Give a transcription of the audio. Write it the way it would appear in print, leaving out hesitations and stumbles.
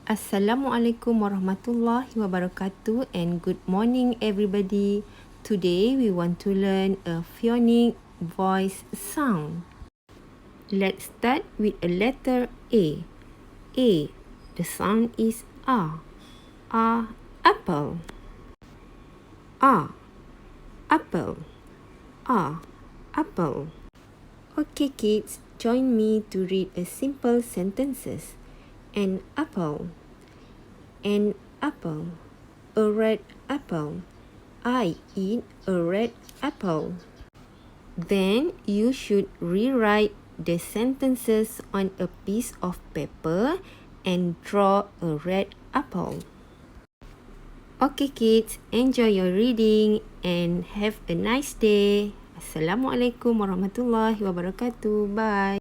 Assalamualaikum warahmatullahi wabarakatuh and good morning everybody. Today we want to learn a phonic voice sound. Let's start with a letter A. A. The sound is A. A. Apple. A. Apple. A. Apple. Okay kids, join me to read a simple sentences. An apple. An apple. A red apple. I eat a red apple. Then you should rewrite the sentences on a piece of paper and draw a red apple. Okay kids, enjoy your reading and have a nice day. Assalamualaikum warahmatullahi wabarakatuh. Bye.